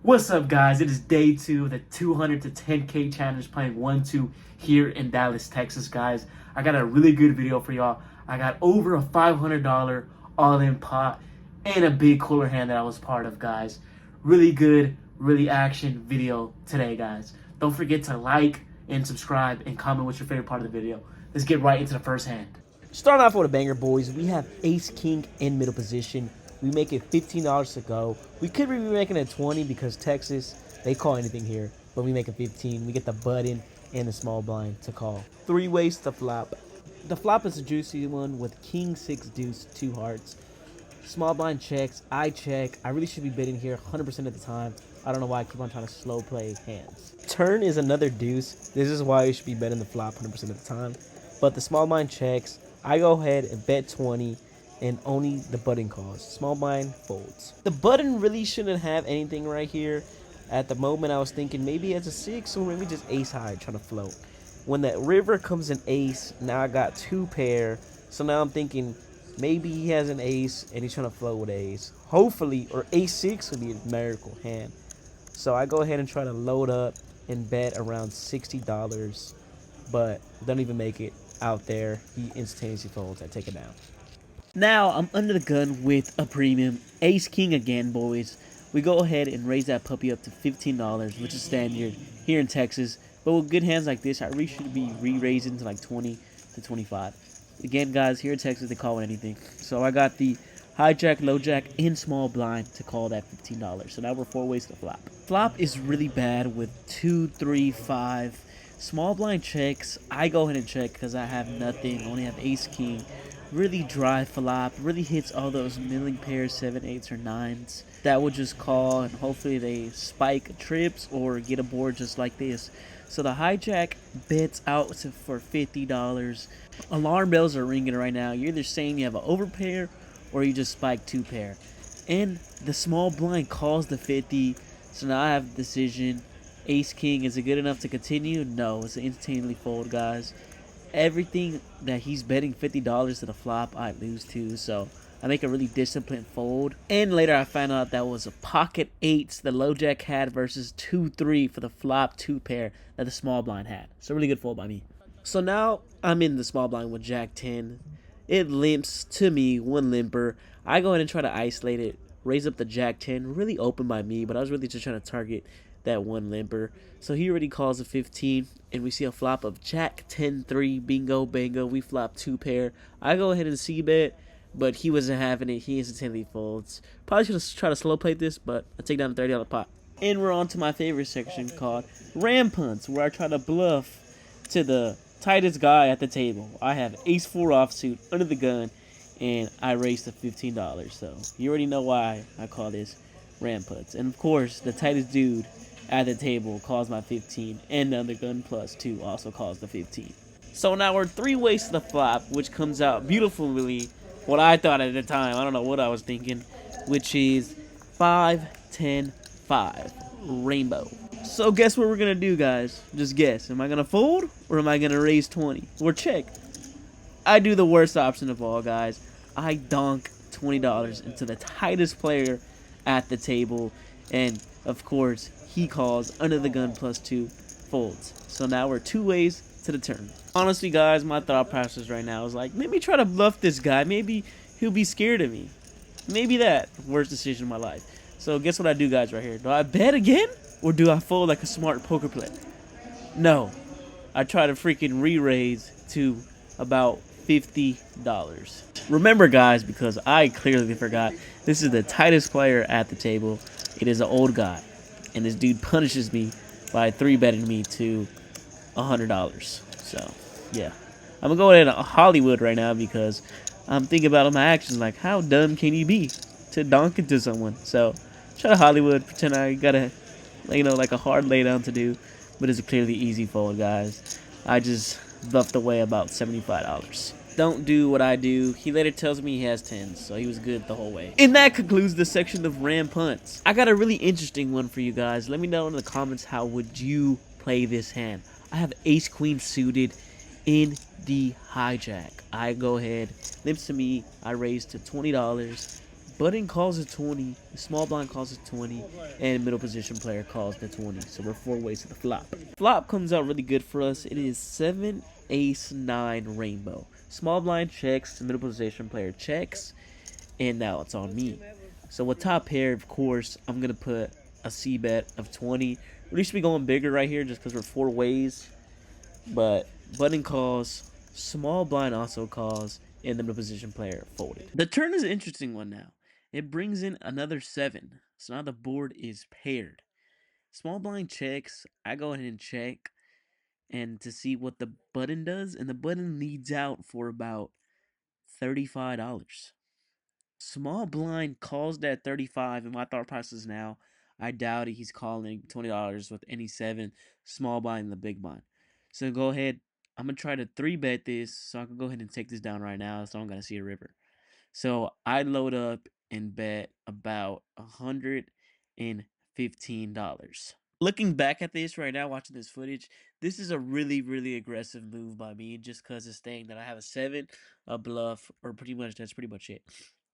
What's up, guys? It is day 2 of the 200 to 10K challenge playing 1-2 here in Dallas, Texas, guys. I got a really good video for y'all. I got over a $500 all-in pot and a big cooler hand that I was part of, guys. Really good, really action video today, guys. Don't forget to like and subscribe and comment what's your favorite part of the video. Let's get right into the first hand. Starting off with a banger, boys. We have ace king in middle position. We make it $15 to go. We could be making it 20 because Texas, they call anything here, but we make it 15. We get the button and the small blind to call. 3 ways to flop. The flop is a juicy one with king 6 deuce 2 hearts. Small blind checks. I check. I really should be betting here 100% of the time. I don't know why I keep on trying to slow play hands. Turn is another deuce. This is why you should be betting the flop 100% of the time. But the small blind checks. I go ahead and bet 20 and only the button calls. Small blind folds. The button really shouldn't have anything right here. At the moment I was thinking maybe it's a 6 or maybe just ace high trying to float. When that river comes an ace, now I got 2 pair. So now I'm thinking maybe he has an ace and he's trying to float with ace. Hopefully, or ace 6 would be a miracle hand. So I go ahead and try to load up and bet around $60, but don't even make it out there. He instantaneously folds. I take it down. Now I'm under the gun with a premium ace king again, boys. We go ahead and raise that puppy up to $15, which is standard here in Texas. But with good hands like this, I really should be re-raising to like 20 to 25. Again, guys, here in Texas, they call it anything. So I got the hijack, low jack, and small blind to call that $15. So now we're 4 ways to flop. Flop is really bad with 2, 3, 5. Small blind checks. I go ahead and check because I have nothing. Only have ace king. Really dry flop. Really hits all those milling pairs, 7, 8s, or 9s. That would just call, and hopefully they spike trips or get a board just like this. So the hijack bets out for $50. Alarm bells are ringing right now. You're either saying you have an overpair or you just spike 2 pair. And the small blind calls the 50. So now I have the decision. Ace king, is it good enough to continue? No, it's an instantaneously fold, guys. Everything that he's betting $50 to the flop, I lose to. So I make a really disciplined fold. And later I found out that was a pocket 8s the low jack had versus 2, 3 for the flop 2 pair that the small blind had. So really good fold by me. So now I'm in the small blind with jack 10. It limps to me, 1 limper. I go ahead and try to isolate it, raise up the jack 10. Really open by me, but I was really just trying to target that 1 limper. So he already calls a 15, and we see a flop of jack 10 3. Bingo bango, we flop 2 pair. I go ahead and c-bet, but he wasn't having it. He instantly folds. Probably should have tried to slow play this, but I take down a $30 pot. And we're on to my favorite section called ram punts, where I try to bluff to the tightest guy at the table. I have ace 4 offsuit under the gun, and I raised to $15. So you already know why I call this ram punts. And of course, the tightest dude at the table calls my 15, and the undergun plus 2 also calls the 15. So now we're 3 ways to the flop, which comes out beautifully. What I thought at the time, I don't know what I was thinking, which is 5, 10, 5, rainbow. So guess what we're gonna do, guys? Just guess. Am I gonna fold or am I gonna raise 20 or check? I do the worst option of all, guys. I dunk $20 into the tightest player at the table, and of course he calls under the gun plus 2, folds. So now we're 2 ways to the turn. Honestly, guys, my thought process right now is like, maybe try to bluff this guy. Maybe he'll be scared of me. Maybe that. Worst decision of my life. So guess what I do, guys, right here. Do I bet again? Or do I fold like a smart poker player? No. I try to freaking re-raise to about $50. Remember, guys, because I clearly forgot, this is the tightest player at the table. It is an old guy. And this dude punishes me by 3-betting me to $100. So, yeah. I'm going to go ahead and Hollywood right now because I'm thinking about my actions. Like, how dumb can you be to donk into someone? So, try to Hollywood. Pretend I got a, like a hard laydown to do. But it's a clearly easy fold, guys. I just bluffed away about $75. Don't do what I do. He later tells me he has 10s, so he was good the whole way. And that concludes the section of ram punts. I got a really interesting one for you guys. Let me know in the comments, how would you play this hand? I have ace queen suited in the hijack. I go ahead, limps to me, I raise to $20, Button calls it 20, the small blind calls it 20, and middle position player calls the 20. So we're 4 ways to the flop. Flop comes out really good for us. It is 7, ace, 9, rainbow. Small blind checks, middle position player checks, and now it's on me. So with top pair, of course, I'm going to put a C bet of 20. We should be going bigger right here just because we're 4 ways. But button calls, small blind also calls, and the middle position player folded. The turn is an interesting one now. It brings in another 7. So now the board is paired. Small blind checks. I go ahead and check and to see what the button does. And the button leads out for about $35. Small blind calls that 35, and my thought process now, I doubt it. He's calling $20 with any 7 small blind and the big blind. So go ahead. I'm gonna try to 3-bet this, so I can go ahead and take this down right now, so I'm gonna see a river. So I load up and bet about $115. Looking back at this right now, watching this footage, this is a really, really aggressive move by me just because it's saying that I have a 7, a bluff, or pretty much that's pretty much it.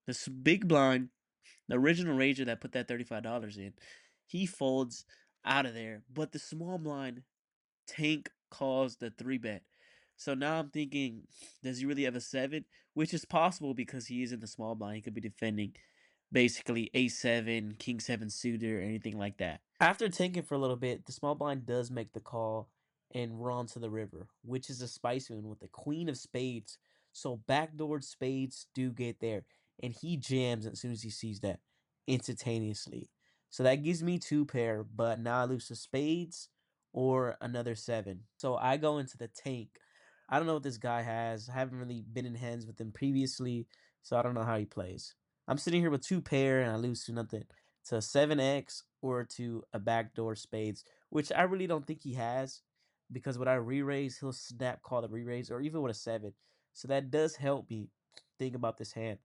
This big blind, the original rager that put that $35 in, he folds out of there, but the small blind tank calls the 3-bet. So now I'm thinking, does he really have a 7? Which is possible because he is in the small blind. He could be defending basically a7, king 7 suited, or anything like that. After tanking for a little bit, the small blind does make the call and we're on to the river, which is a spicy one with the queen of spades. So backdoored spades do get there, and he jams as soon as he sees that instantaneously. So that gives me 2 pair, but now I lose to spades or another 7. So I go into the tank. I don't know what this guy has. I haven't really been in hands with him previously, so I don't know how he plays. I'm sitting here with 2 pair and I lose to nothing. To 7x or to a backdoor spades, which I really don't think he has, because when I re-raise, he'll snap call the re-raise, or even with a 7. So that does help me think about this hand,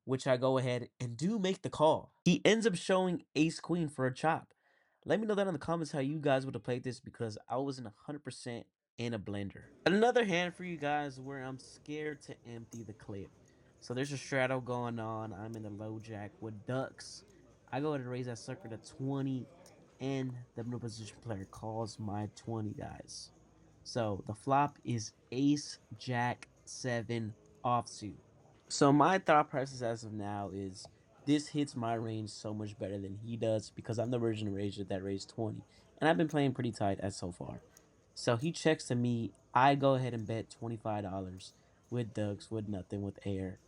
which I go ahead and do make the call. He ends up showing ace queen for a chop. Let me know that in the comments how you guys would have played this, because I wasn't 100% in a blender. Another hand for you guys where I'm scared to empty the clip. So there's a straddle going on. I'm in the low jack with ducks. I go ahead and raise that sucker to 20, and the middle position player calls my 20, guys. So the flop is ace jack 7 offsuit. So my thought process as of now is this hits my range so much better than he does, because I'm the original raiser that raised 20. And I've been playing pretty tight as so far. So he checks to me. I go ahead and bet $25 with ducks, with nothing, with air.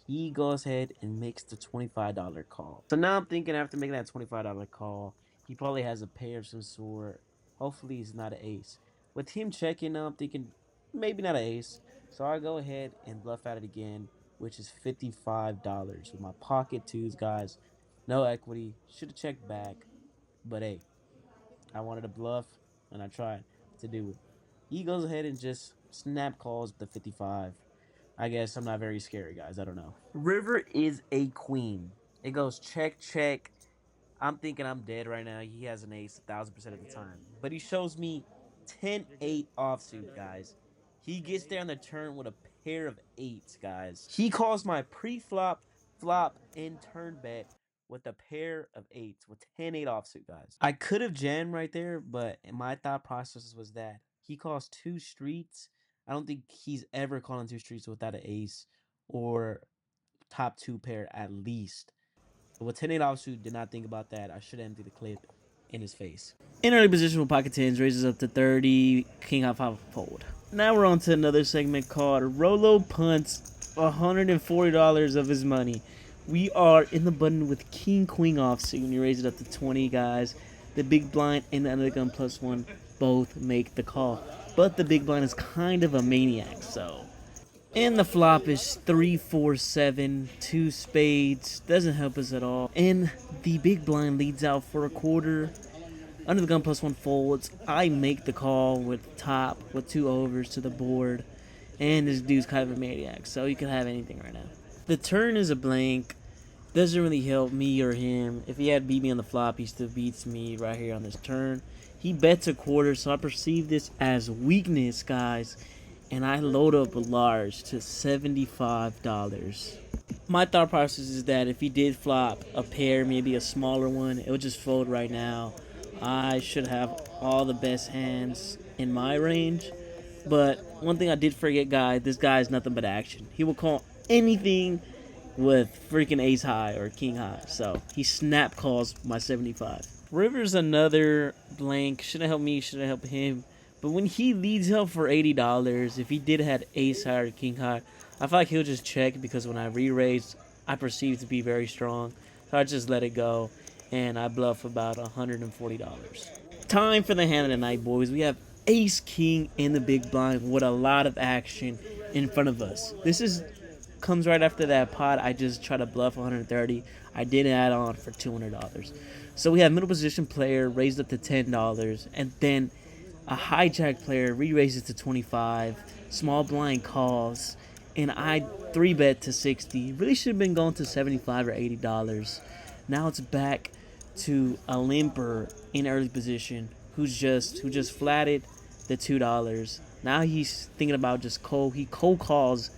He goes ahead and makes the $25 call. So now I'm thinking, after making that $25 call, he probably has a pair of some sort. Hopefully he's not an ace. With him checking, now I'm thinking maybe not an ace. So I go ahead and bluff at it again, which is $55 with my pocket twos, guys. No equity. Should have checked back. But hey, I wanted to bluff, and I tried to do it. He goes ahead and just snap calls the 55. I guess I'm not very scary, guys. I don't know. River is a queen. It goes check, check. I'm thinking I'm dead right now. He has an ace 1,000% of the time. But he shows me 10-8 offsuit, guys. He gets there on the turn with a pair of 8s, guys. He calls my pre-flop, flop, and turn bet with a pair of 8s with 10-8 offsuit, guys. I could have jammed right there, but my thought process was that he calls 2 streets. I don't think he's ever calling 2 streets without an ace or top 2 pair at least. But with 10-8 offsuit, did not think about that. I should empty the clip in his face. In early position with pocket 10s, raises up to 30, king high 5 fold. Now we're on to another segment called Rolo punts $140 of his money. We are in the button with king queen offsuit, and you raise it up to 20, guys. The big blind and the under the gun +1 both make the call, but the big blind is kind of a maniac, so. And the flop is 3, 4, 7, 2 spades. Doesn't help us at all. And the big blind leads out for a quarter. Under the gun +1 folds. I make the call with top with 2 overs to the board. And this dude's kind of a maniac, so you can have anything right now. The turn is a blank. Doesn't really help me or him. If he had beat me on the flop, he still beats me right here on this turn. He bets a quarter, so I perceive this as weakness, guys. And I load up large to $75. My thought process is that if he did flop a pair, maybe a smaller one, it would just fold right now. I should have all the best hands in my range. But one thing I did forget, guys, this guy is nothing but action. He will call anything with freaking ace high or king high. So he snap calls my 75. River's another blank. Shouldn't help me, shouldn't help him. But when he leads up for $80, if he did have ace high or king high, I feel like he'll just check because when I re-raised, I perceived to be very strong. So I just let it go, and I bluff about $140. Time for the hand of the night, boys. We have ace king in the big blind with a lot of action in front of us. This comes right after that pot. I just try to bluff 130. I did add on for $200. So we have middle position player raised up to $10, and then a hijack player re-raises to 25. Small blind calls, and I 3-bet to 60. Really should have been going to $75 or $80. Now it's back to a limper in early position who just flatted the $2. Now he's thinking about just cold. He cold calls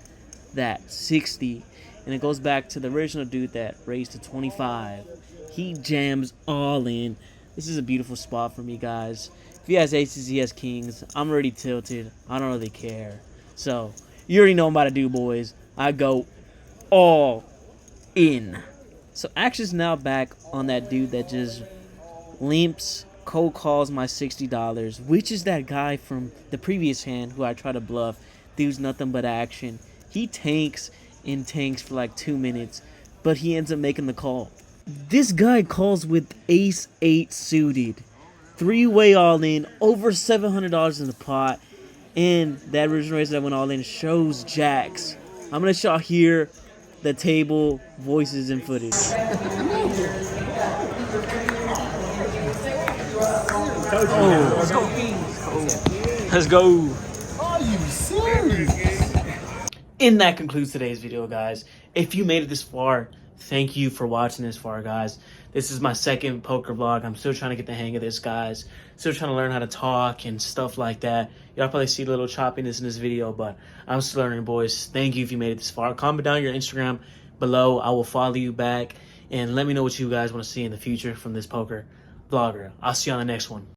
that 60, and it goes back to the original dude that raised to 25. He jams all in. This is a beautiful spot for me, guys. If he has aces, he has kings. I'm already tilted. I don't really care. So you already know what I'm about to do, boys. I go all in. So action's now back on that dude that just limps, cold calls my $60, which is that guy from the previous hand who I try to bluff. Dude's nothing but action. He tanks and tanks for like 2 minutes, but he ends up making the call. This guy calls with ace-8 suited. 3-way all in, over $700 in the pot. And that original race that went all in shows jacks. I'm going to show here the table, voices, and footage. Let's go. Let's go. Are you serious? And that concludes today's video, guys. If you made it this far, thank you for watching this far, guys. This is my second poker vlog. I'm still trying to get the hang of this, guys. Still trying to learn how to talk and stuff like that. Y'all probably see a little choppiness in this video, but I'm still learning, boys. Thank you if you made it this far. Comment down your Instagram below. I will follow you back. And let me know what you guys want to see in the future from this poker vlogger. I'll see you on the next one.